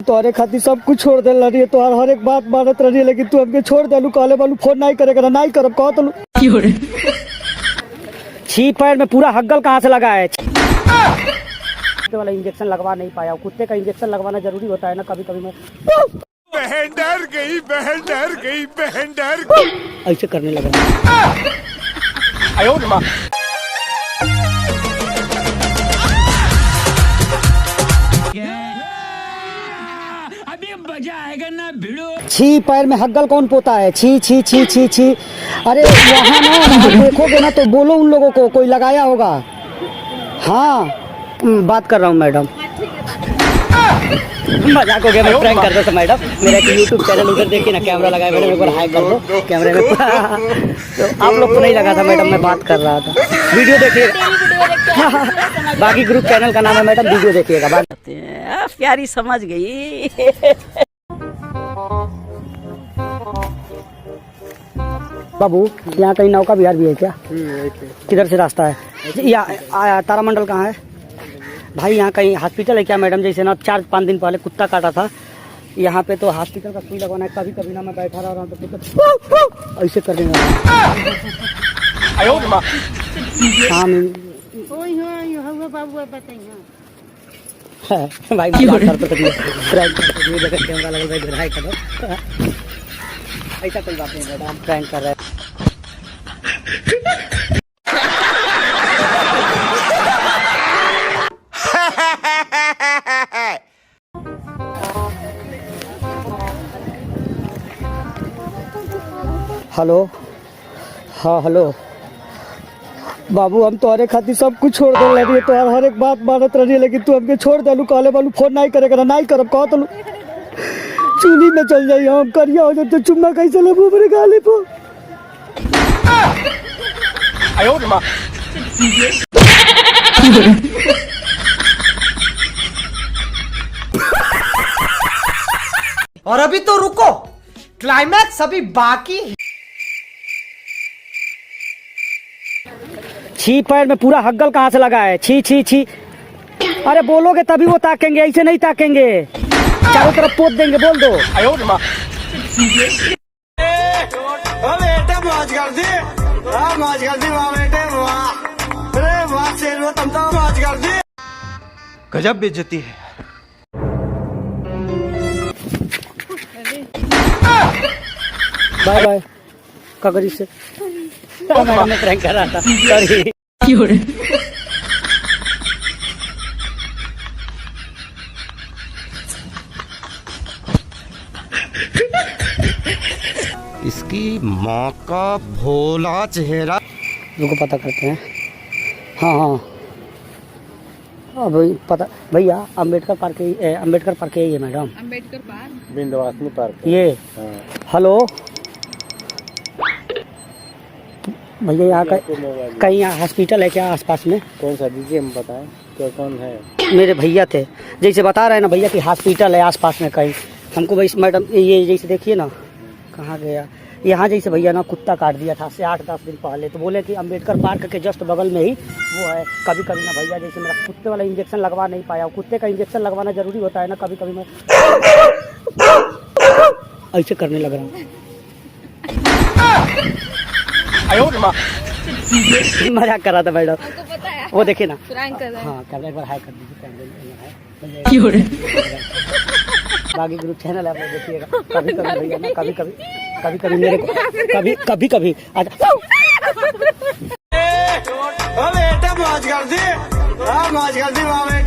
तोहरे खातिर सब कुछ छोड़ दे रही है, तोहर हर एक बात मानत रही है, लेकिन तू हमके छोड़ देलू। कहले बालू फोन नहीं करेगा, नहीं करब कह तलू। छी पैर में पूरा हग्गल कहाँ से लगा है। कुत्ते वाला इंजेक्शन लगवा नहीं पाया। कुत्ते का इंजेक्शन लगवाना जरूरी होता है ना कभी कभी। मैं बहन डर गई, बहन डर गई, बहन डर गई। ऐसे करने लगा। अभी मजा आएगा ना भिड़ो। छी पैर में हग्गल कौन पोता है। छी छी छी छी छी। अरे यहाँ ना देखोगे ना तो बोलो उन लोगों को कोई लगाया होगा। हाँ बात कर रहा हूँ मैडम। मजाक हो गया, मैं प्रैंक कर दो मैडम। मेरा एक यूट्यूब चैनल उधर देखिए ना, कैमरा लगाया मैडम, एक बार हाई कर दो कैमरे में। तो आप लोग को नहीं लगा था मैडम, मैं बात कर रहा था। वीडियो देखिएगा। बाकी ग्रुप चैनल का नाम है मैडम, वीडियो देखिएगा। प्यारी समझ गई। बाबू यहाँ कहीं नौका विहार भी है क्या? किधर से रास्ता है? यहाँ तारामंडल कहाँ है भाई? यहाँ कहीं हॉस्पिटल है क्या मैडम? जैसे ना 4-5 दिन पहले कुत्ता काटा था यहाँ पे, तो हॉस्पिटल का सुई लगवाना है। कभी कभी ना मैं बैठा रहा हूँ तो ऐसे कर देंगे। हाँ भाई कैमरा लगा ऐसा कोई बात नहीं मैडम, हम प्रैंक कर रहे हैं। हेलो, हाँ हेलो बाबू, हम तोहरे खातिर सब कुछ छोड़ दे रही है, तोहर हर एक बात मानत रही है, लेकिन तू हमके छोड़ देलू। कहले बालू फोन नहीं करेगा, नहीं करब कह तलू। चूनी में चल जाइए, हम करिया हो जाए तो चुम्मा कैसे लेबू मेरे गाले पर। और अभी तो रुको, क्लाइमैक्स अभी बाकी। छी पैर में पूरा हग्गल कहाँ से लगा है। छी छी छी। अरे बोलोगे तभी वो ताकेंगे, ऐसे नहीं ताकेंगे। चारों तरफ पोत देंगे, बोल दो। मौज कर दी, मौज कर दी बेटे, अरे वाह शेर, तुम तो मौज कर दी। गजब बेइज्जती है। बाय बाय कगरी से। मैं प्रैंक कर रहा था, सॉरी। इसकी माँ का भोला चेहरा। रुको पता करते हैं। हाँ हाँ अब पता भैया, अम्बेडकर पार्क यही है madam. Ambedkar park, Vindhyavasini park ये। हेलो भैया, यहाँ कहीं यहाँ हॉस्पिटल है क्या आसपास में? कौन सा दीजिए, हम बताएं क्या कौन है? मेरे भैया थे, जैसे बता रहे हैं ना भैया कि हॉस्पिटल है आसपास में कहीं। हमको भाई मैडम ये जैसे देखिए ना, कहाँ गया यहाँ, जैसे भैया ना कुत्ता काट दिया था से 8-10 दिन पहले, तो बोले कि अम्बेडकर पार्क के जस्ट बगल में ही वो है। कभी कभी ना भैया जैसे मेरा कुत्ते वाला इंजेक्शन लगवा नहीं पाया। कुत्ते का इंजेक्शन लगवाना जरूरी होता है ना कभी कभी। मैं ऐसे करने लग रहा हूँ। मजाक कर रहा था मैडम, वो देखिए ना। हाँ कैमरा एक बार हाई कर दीजिए, कैमरे में। बाकी ग्रुप चैनल है, आप लोग देखिएगा। कभी कभी भैया ना कभी कभी मेरे को कभी कभी बेटा मौज कर दी, मौज कर दी बेटे।